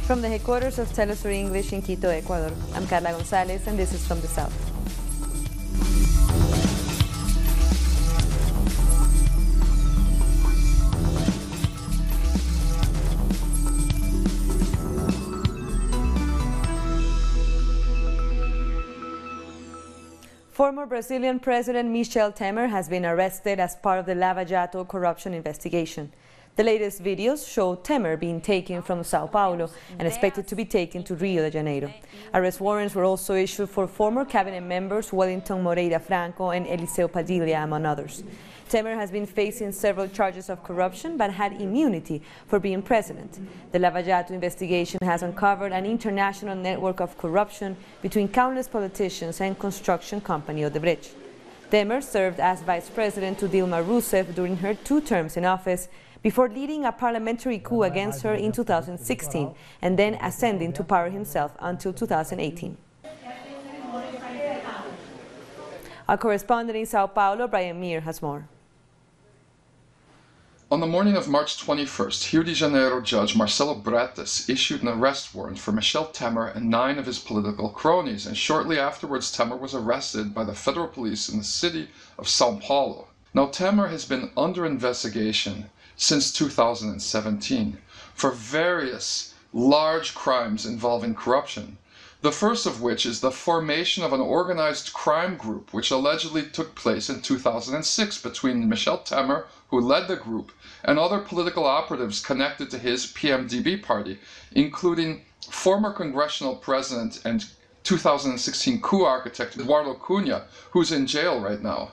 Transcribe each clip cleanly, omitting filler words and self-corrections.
From the headquarters of Telesur English in Quito, Ecuador, I'm Carla Gonzalez, and this is From the South. Former Brazilian President Michel Temer has been arrested as part of the lava-jato corruption investigation. The latest videos show Temer being taken from Sao Paulo and expected to be taken to Rio de Janeiro. Arrest warrants were also issued for former cabinet members Wellington Moreira Franco and Eliseu Padilha, among others. Temer has been facing several charges of corruption but had immunity for being president. The lava-jato investigation has uncovered an international network of corruption between countless politicians and construction company Odebrecht. Temer served as vice president to Dilma Rousseff during her 2 terms in office, before leading a parliamentary coup against her in 2016 and then ascending to power himself until 2018. Our correspondent in Sao Paulo, Brian Meir, has more. On the morning of March 21st, Rio de Janeiro judge Marcelo Bretas issued an arrest warrant for Michel Temer and 9 of his political cronies, and shortly afterwards Temer was arrested by the federal police in the city of São Paulo. Now, Temer has been under investigation since 2017 for various large crimes involving corruption. The first of which is the formation of an organized crime group which allegedly took place in 2006 between Michel Temer, who led the group, and other political operatives connected to his PMDB party, including former congressional president and 2016 coup architect Eduardo Cunha, who's in jail right now.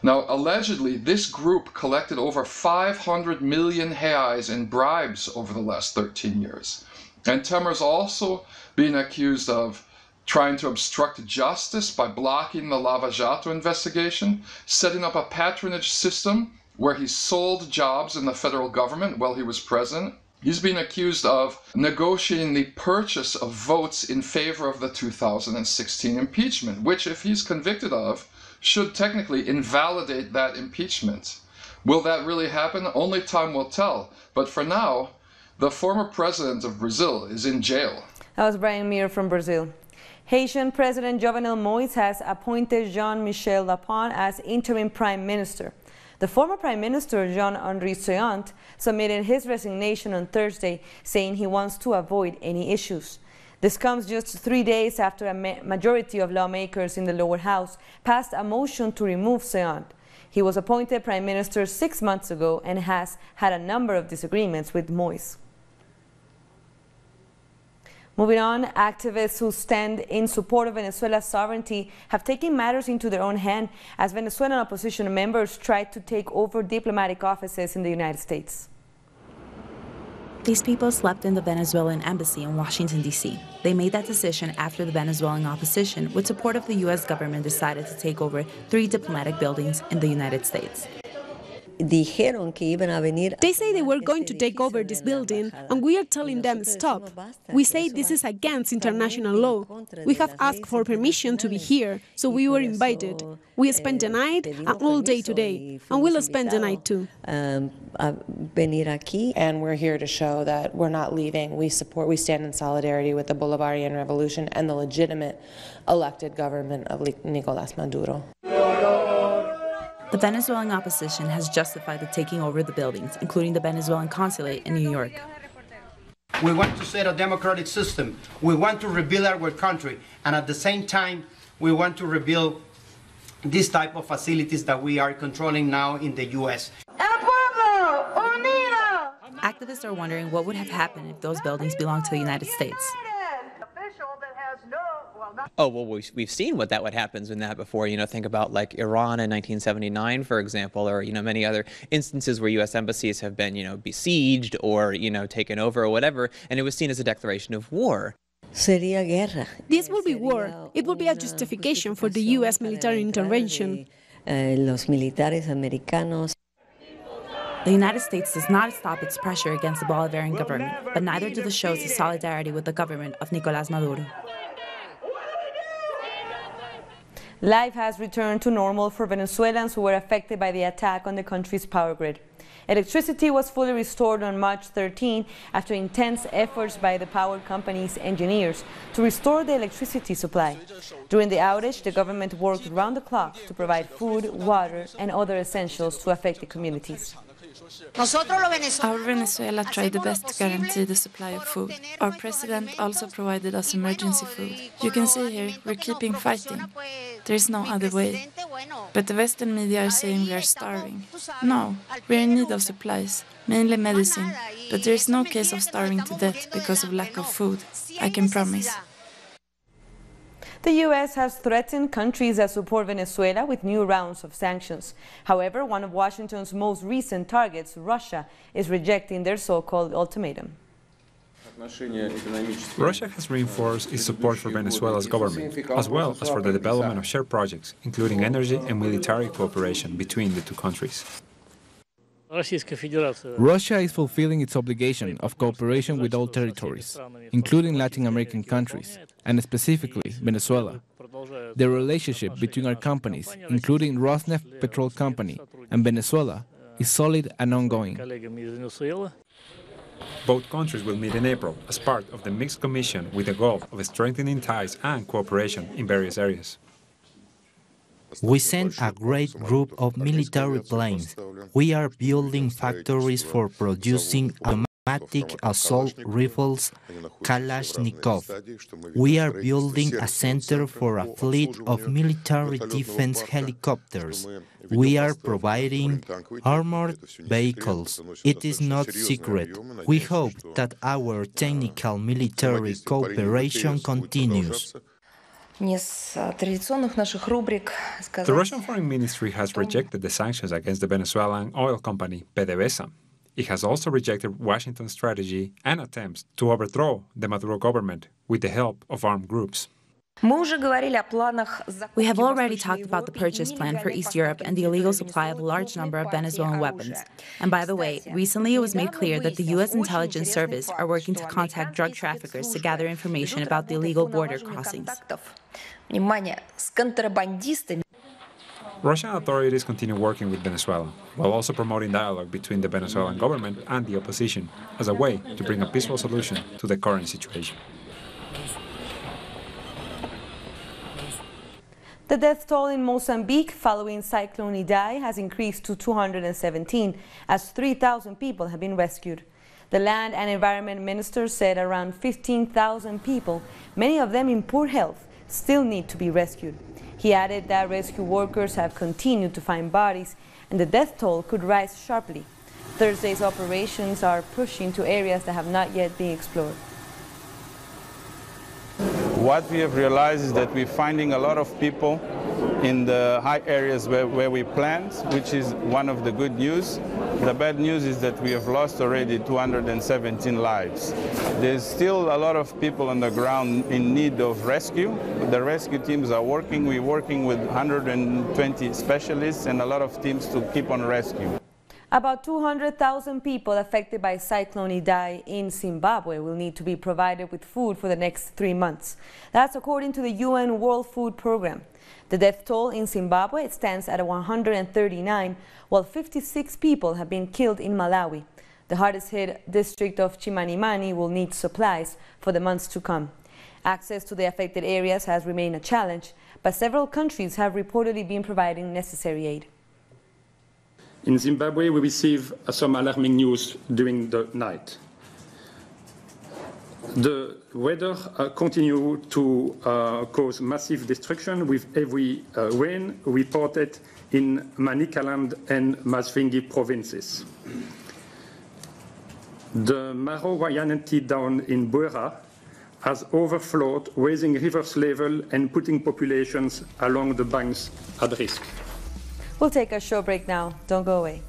Now, allegedly, this group collected over 500 million reais in bribes over the last 13 years. And Temer's also being accused of trying to obstruct justice by blocking the lava-jato investigation, setting up a patronage system where he sold jobs in the federal government while he was president. He's been accused of negotiating the purchase of votes in favor of the 2016 impeachment, which, if he's convicted of, should technically invalidate that impeachment. Will that really happen? Only time will tell. But for now, the former president of Brazil is in jail. That was Brian Meir from Brazil. Haitian President Jovenel Moïse has appointed Jean-Michel Lapon as interim prime minister. The former Prime Minister, Jean-Henri Séant, submitted his resignation on Thursday, saying he wants to avoid any issues. This comes just 3 days after a majority of lawmakers in the lower house passed a motion to remove Séant. He was appointed Prime Minister 6 months ago and has had a number of disagreements with Moïse. Moving on, activists who stand in support of Venezuela's sovereignty have taken matters into their own hand as Venezuelan opposition members tried to take over diplomatic offices in the United States. These people slept in the Venezuelan embassy in Washington, D.C. They made that decision after the Venezuelan opposition, with support of the U.S. government, decided to take over 3 diplomatic buildings in the United States. They say they were going to take over this building, and we are telling them stop. We say this is against international law. We have asked for permission to be here, so we were invited. We spent the night and all day today, and we'll spend the night too. And we're here to show that we're not leaving. We stand in solidarity with the Bolivarian Revolution and the legitimate elected government of Nicolás Maduro. The Venezuelan opposition has justified the taking over the buildings, including the Venezuelan consulate in New York. We want to set a democratic system. We want to rebuild our country. And at the same time, we want to rebuild this type of facilities that we are controlling now in the U.S. Activists are wondering what would have happened if those buildings belonged to the United States. Oh, well, we've seen what that would happen in that before. Think about like Iran in 1979, for example, or, many other instances where U.S. embassies have been, besieged or, taken over or whatever, and it was seen as a declaration of war. This will be war. It will be a justification for the U.S. military intervention. The United States does not stop its pressure against the Bolivarian government, but neither do the shows of solidarity with the government of Nicolás Maduro. Life has returned to normal for Venezuelans who were affected by the attack on the country's power grid. Electricity was fully restored on March 13 after intense efforts by the power company's engineers to restore the electricity supply. During the outage, the government worked round the clock to provide food, water, and other essentials to affected communities. Our Venezuela tried the best to guarantee the supply of food. Our president also provided us emergency food. You can see here, we're keeping fighting. There is no other way. But the Western media are saying we are starving. No, we are in need of supplies, mainly medicine, but there is no case of starving to death because of lack of food, I can promise. The U.S. has threatened countries that support Venezuela with new rounds of sanctions. However, one of Washington's most recent targets, Russia, is rejecting their so-called ultimatum. Russia has reinforced its support for Venezuela's government, as well as for the development of shared projects, including energy and military cooperation between the two countries. Russia is fulfilling its obligation of cooperation with all territories, including Latin American countries, and specifically Venezuela. The relationship between our companies, including Rosneft Petrol Company and Venezuela, is solid and ongoing. Both countries will meet in April as part of the Mixed Commission with the goal of strengthening ties and cooperation in various areas. We sent a great group of military planes. We are building factories for producing automatic assault rifles, Kalashnikov. We are building a center for a fleet of military defense helicopters. We are providing armored vehicles. It is not secret. We hope that our technical military cooperation continues. The Russian Foreign Ministry has rejected the sanctions against the Venezuelan oil company PDVSA. It has also rejected Washington's strategy and attempts to overthrow the Maduro government with the help of armed groups. We have already talked about the purchase plan for East Europe and the illegal supply of a large number of Venezuelan weapons. And by the way, recently it was made clear that the U.S. intelligence service are working to contact drug traffickers to gather information about the illegal border crossings. Russian authorities continue working with Venezuela, while also promoting dialogue between the Venezuelan government and the opposition as a way to bring a peaceful solution to the current situation. The death toll in Mozambique following cyclone Idai has increased to 217, as 3,000 people have been rescued. The Land and Environment Minister said around 15,000 people, many of them in poor health, still need to be rescued. He added that rescue workers have continued to find bodies and the death toll could rise sharply. Thursday's operations are pushing to areas that have not yet been explored. What we have realized is that we're finding a lot of people in the high areas where we plant, which is one of the good news. The bad news is that we have lost already 217 lives. There's still a lot of people on the ground in need of rescue. The rescue teams are working. We're working with 120 specialists and a lot of teams to keep on rescue. About 200,000 people affected by Cyclone Idai in Zimbabwe will need to be provided with food for the next 3 months. That's according to the UN World Food Programme. The death toll in Zimbabwe stands at 139, while 56 people have been killed in Malawi. The hardest hit district of Chimanimani will need supplies for the months to come. Access to the affected areas has remained a challenge, but several countries have reportedly been providing necessary aid. In Zimbabwe, we receive some alarming news during the night. The weather continues to cause massive destruction with heavy rain reported in Manicaland and Masvingi provinces. The Maro Wayananti Dam in Buera has overflowed, raising river's level and putting populations along the banks at risk. We'll take a short break now. Don't go away.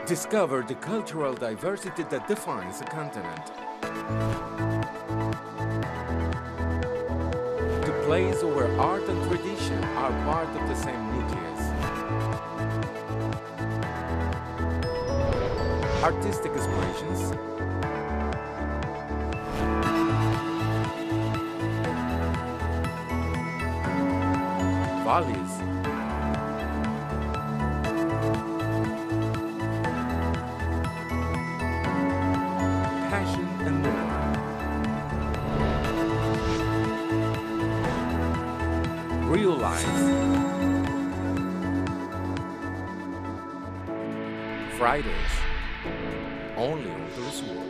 Discover the cultural diversity that defines a continent. place where art and tradition are part of the same nucleus. Artistic expressions, values, passion and more. Real life. Fridays, only on this world.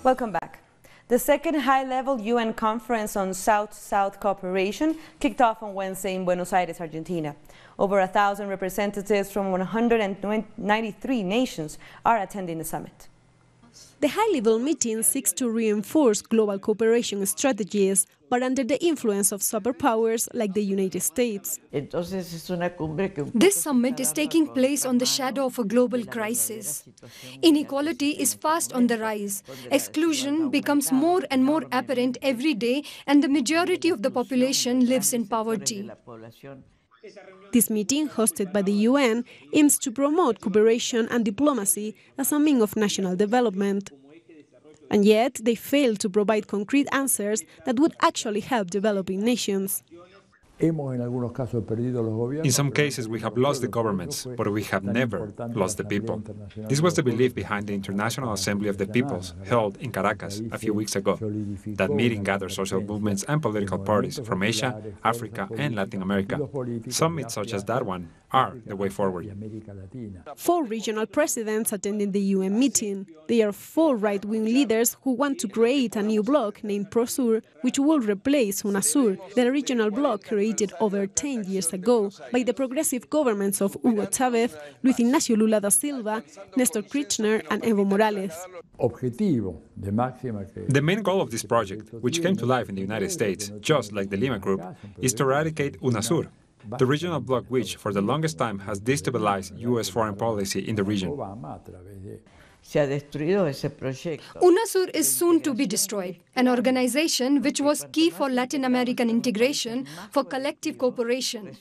Welcome back. The second high-level UN conference on South-South cooperation kicked off on Wednesday in Buenos Aires, Argentina. Over 1,000 representatives from 193 nations are attending the summit. The high-level meeting seeks to reinforce global cooperation strategies, but under the influence of superpowers like the United States. This summit is taking place on the shadow of a global crisis. Inequality is fast on the rise. Exclusion becomes more and more apparent every day, and the majority of the population lives in poverty. This meeting, hosted by the UN, aims to promote cooperation and diplomacy as a means of national development. And yet, they fail to provide concrete answers that would actually help developing nations. In some cases, we have lost the governments, but we have never lost the people. This was the belief behind the International Assembly of the Peoples, held in Caracas a few weeks ago. That meeting gathered social movements and political parties from Asia, Africa, and Latin America. Summits such as that one are the way forward. 4 regional presidents attended the UN meeting. They are 4 right-wing leaders who want to create a new bloc named Prosur, which will replace UNASUR, the regional bloc created over 10 years ago by the progressive governments of Hugo Chavez, Luis Ignacio Lula da Silva, Néstor Kirchner, and Evo Morales. The main goal of this project, which came to life in the United States, just like the Lima Group, is to eradicate UNASUR, the regional bloc which, for the longest time, has destabilized U.S. foreign policy in the region. UNASUR is soon to be destroyed, an organization which was key for Latin American integration, for collective cooperation.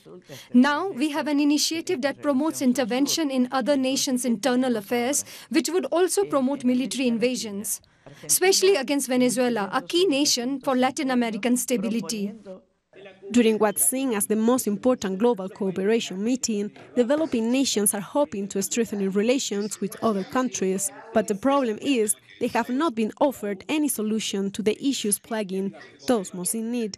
Now we have an initiative that promotes intervention in other nations' internal affairs, which would also promote military invasions, especially against Venezuela, a key nation for Latin American stability. During what's seen as the most important global cooperation meeting, developing nations are hoping to strengthen relations with other countries. But the problem is they have not been offered any solution to the issues plaguing those most in need.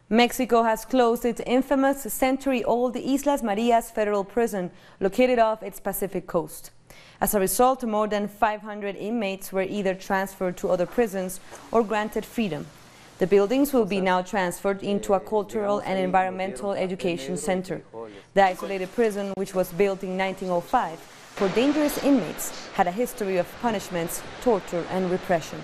Mexico has closed its infamous century-old Islas Marias federal prison located off its Pacific coast. As a result, more than 500 inmates were either transferred to other prisons or granted freedom. The buildings will be now transferred into a cultural and environmental education center. The isolated prison, which was built in 1905 for dangerous inmates, had a history of punishments, torture, and repression.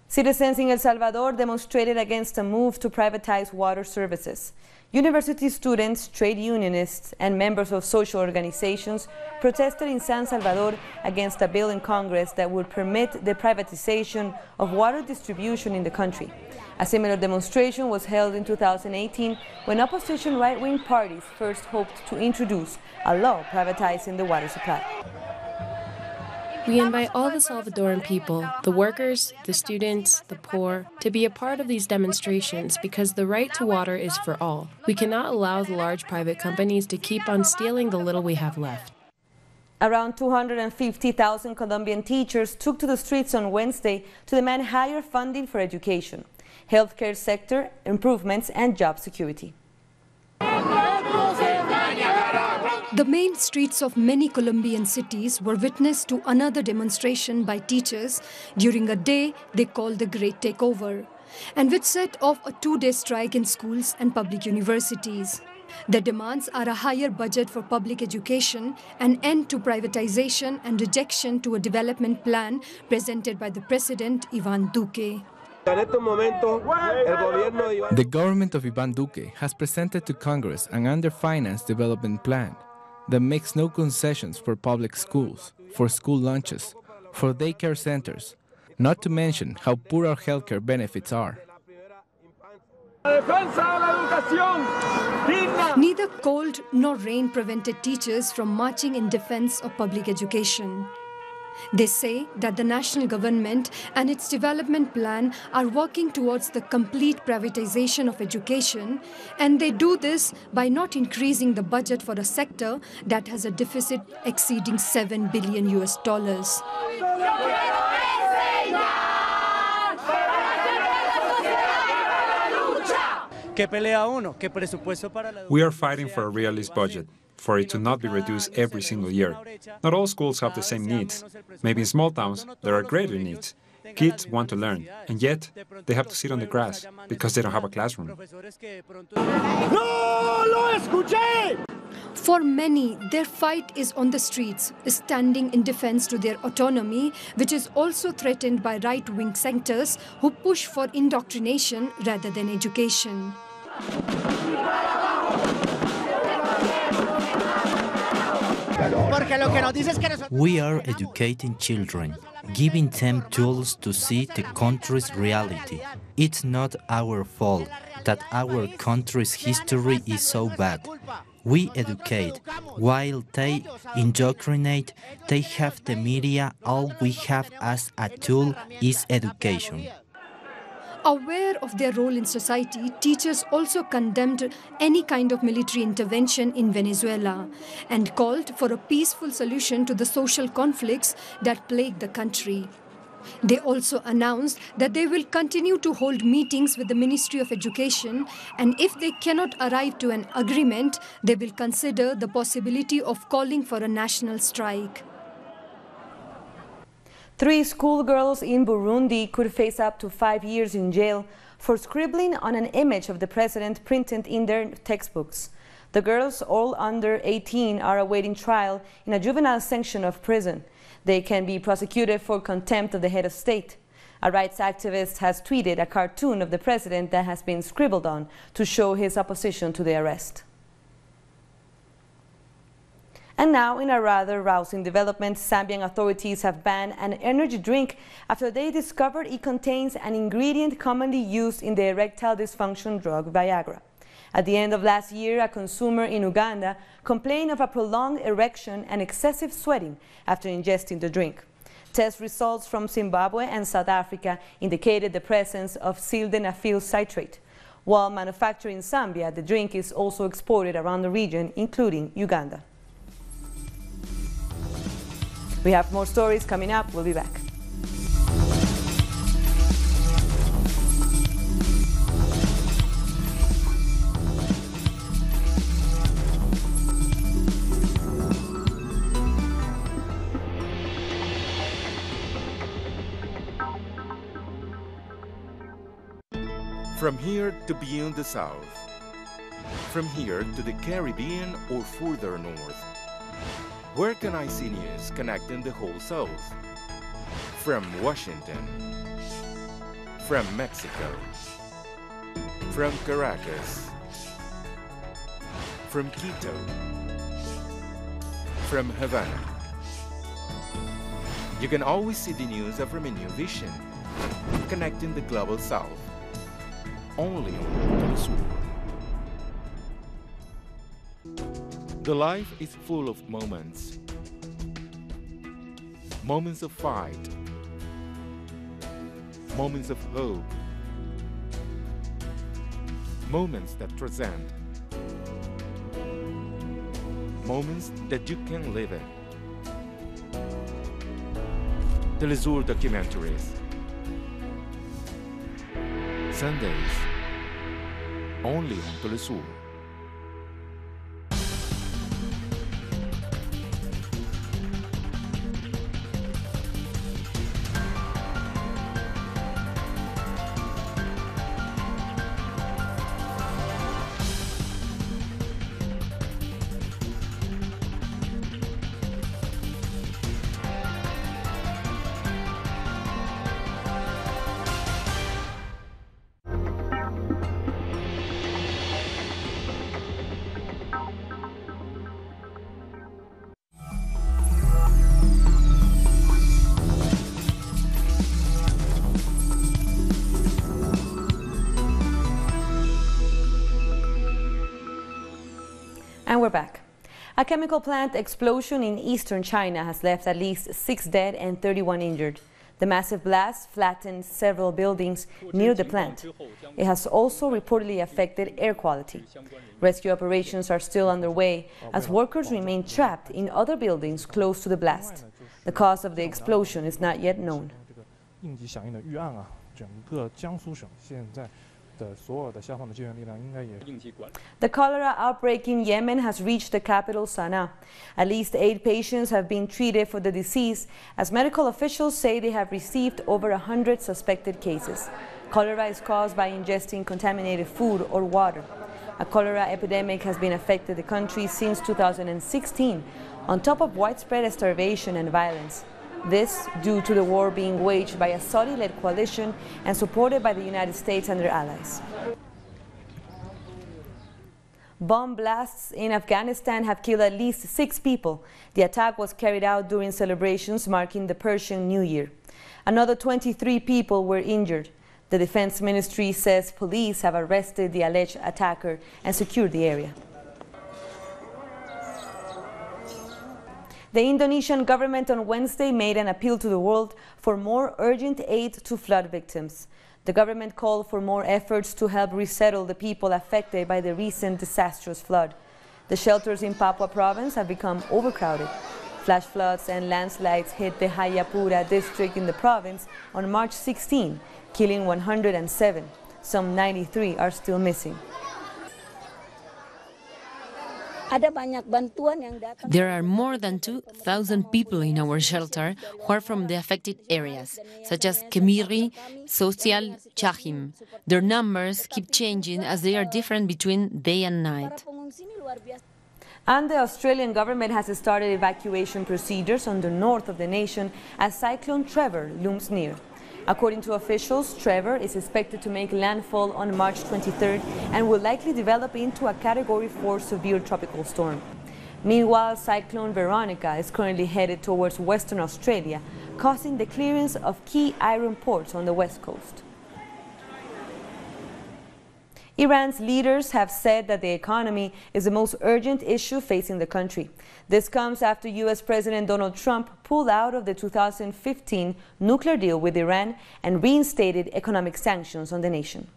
Citizens in El Salvador demonstrated against a move to privatize water services. University students, trade unionists, and members of social organizations protested in San Salvador against a bill in Congress that would permit the privatization of water distribution in the country. A similar demonstration was held in 2018 when opposition right-wing parties first hoped to introduce a law privatizing the water supply. We invite all the Salvadoran people, the workers, the students, the poor, to be a part of these demonstrations because the right to water is for all. We cannot allow the large private companies to keep on stealing the little we have left. Around 250,000 Colombian teachers took to the streets on Wednesday to demand higher funding for education, healthcare sector improvements, and job security. The main streets of many Colombian cities were witness to another demonstration by teachers during a day they called the Great Takeover, and which set off a two-day strike in schools and public universities. The demands are a higher budget for public education, an end to privatization, and rejection to a development plan presented by the President Iván Duque. The government of Iván Duque has presented to Congress an under-financed development plan that makes no concessions for public schools, for school lunches, for daycare centers, not to mention how poor our healthcare benefits are. Neither cold nor rain prevented teachers from marching in defense of public education. They say that the national government and its development plan are working towards the complete privatization of education, and they do this by not increasing the budget for a sector that has a deficit exceeding $7 billion. We are fighting for a realist budget, for it to not be reduced every single year. Not all schools have the same needs. Maybe in small towns there are greater needs. Kids want to learn, and yet they have to sit on the grass because they don't have a classroom. For many, their fight is on the streets, standing in defense to their autonomy, which is also threatened by right-wing sectors who push for indoctrination rather than education. We are educating children, giving them tools to see the country's reality. It's not our fault that our country's history is so bad. We educate. While they indoctrinate, they have the media. All we have as a tool is education. Aware of their role in society, teachers also condemned any kind of military intervention in Venezuela and called for a peaceful solution to the social conflicts that plague the country. They also announced that they will continue to hold meetings with the Ministry of Education, and if they cannot arrive to an agreement, they will consider the possibility of calling for a national strike. 3 schoolgirls in Burundi could face up to 5 years in jail for scribbling on an image of the president printed in their textbooks. The girls, all under 18, are awaiting trial in a juvenile section of prison. They can be prosecuted for contempt of the head of state. A rights activist has tweeted a cartoon of the president that has been scribbled on to show his opposition to the arrest. And now, in a rather rousing development, Zambian authorities have banned an energy drink after they discovered it contains an ingredient commonly used in the erectile dysfunction drug Viagra. At the end of last year, a consumer in Uganda complained of a prolonged erection and excessive sweating after ingesting the drink. Test results from Zimbabwe and South Africa indicated the presence of sildenafil citrate. While manufactured in Zambia, the drink is also exported around the region, including Uganda. We have more stories coming up. We'll be back. From here to beyond the South. From here to the Caribbean or further north. Where can I see news connecting the whole South? From Washington. From Mexico. From Caracas. From Quito. From Havana. You can always see the news from a new vision, connecting the global South. Only on Telesur. The life is full of moments. Moments of fight. Moments of hope. Moments that transcend. Moments that you can live in. Telesur documentaries. Sundays, only on Telesur. And we're back. A chemical plant explosion in eastern China has left at least 6 dead and 31 injured. The massive blast flattened several buildings near the plant. It has also reportedly affected air quality. Rescue operations are still underway as workers remain trapped in other buildings close to the blast. The cause of the explosion is not yet known. The cholera outbreak in Yemen has reached the capital, Sana'a. At least 8 patients have been treated for the disease, as medical officials say they have received over 100 suspected cases. Cholera is caused by ingesting contaminated food or water. A cholera epidemic has been affecting the country since 2016, on top of widespread starvation and violence. This due to the war being waged by a Saudi-led coalition and supported by the United States and their allies. Bomb blasts in Afghanistan have killed at least 6 people. The attack was carried out during celebrations marking the Persian New Year. Another 23 people were injured. The Defense Ministry says police have arrested the alleged attacker and secured the area. The Indonesian government on Wednesday made an appeal to the world for more urgent aid to flood victims. The government called for more efforts to help resettle the people affected by the recent disastrous flood. The shelters in Papua province have become overcrowded. Flash floods and landslides hit the Hayapura district in the province on March 16, killing 107. Some 93 are still missing. There are more than 2,000 people in our shelter who are from the affected areas, such as Kemiri, Social, Chahim. Their numbers keep changing as they are different between day and night. And the Australian government has started evacuation procedures on the north of the nation as Cyclone Trevor looms near. According to officials, Trevor is expected to make landfall on March 23rd and will likely develop into a Category 4 severe tropical storm. Meanwhile, Cyclone Veronica is currently headed towards Western Australia, causing the clearance of key iron ports on the west coast. Iran's leaders have said that the economy is the most urgent issue facing the country. This comes after U.S. President Donald Trump pulled out of the 2015 nuclear deal with Iran and reinstated economic sanctions on the nation.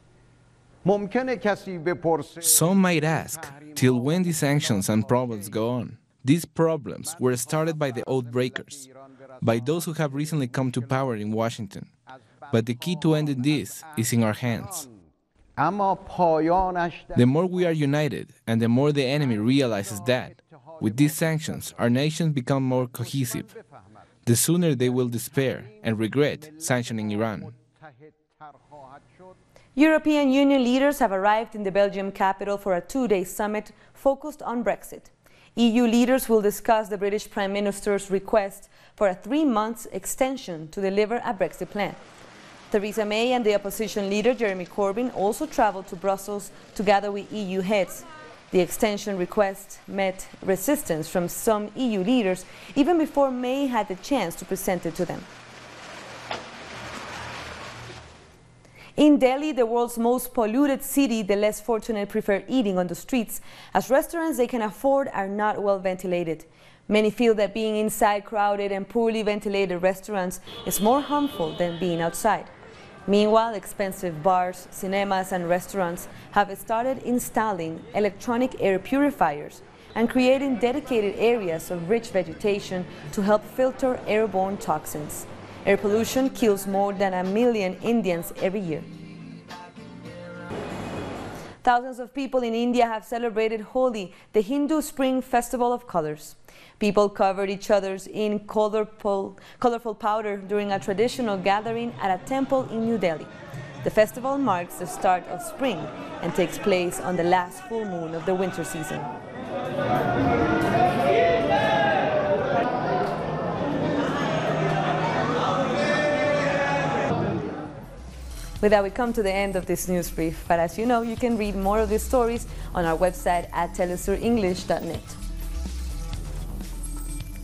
Some might ask, till when these sanctions and problems go on? These problems were started by the oath breakers, by those who have recently come to power in Washington. But the key to ending this is in our hands. The more we are united and the more the enemy realizes that, with these sanctions, our nations become more cohesive, the sooner they will despair and regret sanctioning Iran. European Union leaders have arrived in the Belgium capital for a 2-day summit focused on Brexit. EU leaders will discuss the British Prime Minister's request for a 3-month extension to deliver a Brexit plan. Theresa May and the opposition leader Jeremy Corbyn also traveled to Brussels to gather with EU heads. The extension request met resistance from some EU leaders even before May had the chance to present it to them. In Delhi, the world's most polluted city, the less fortunate prefer eating on the streets, as restaurants they can afford are not well ventilated. Many feel that being inside crowded and poorly ventilated restaurants is more harmful than being outside. Meanwhile, expensive bars, cinemas and restaurants have started installing electronic air purifiers and creating dedicated areas of rich vegetation to help filter airborne toxins. Air pollution kills more than 1 million Indians every year. Thousands of people in India have celebrated Holi, the Hindu spring festival of colors. People covered each other in colorful powder during a traditional gathering at a temple in New Delhi. The festival marks the start of spring and takes place on the last full moon of the winter season. With that, we come to the end of this news brief. But as you know, you can read more of these stories on our website at telesurenglish.net.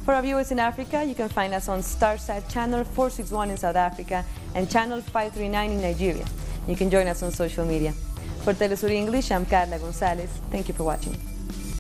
For our viewers in Africa, you can find us on Starsat Channel 461 in South Africa and Channel 539 in Nigeria. You can join us on social media. For Telesur English, I'm Carla Gonzalez. Thank you for watching.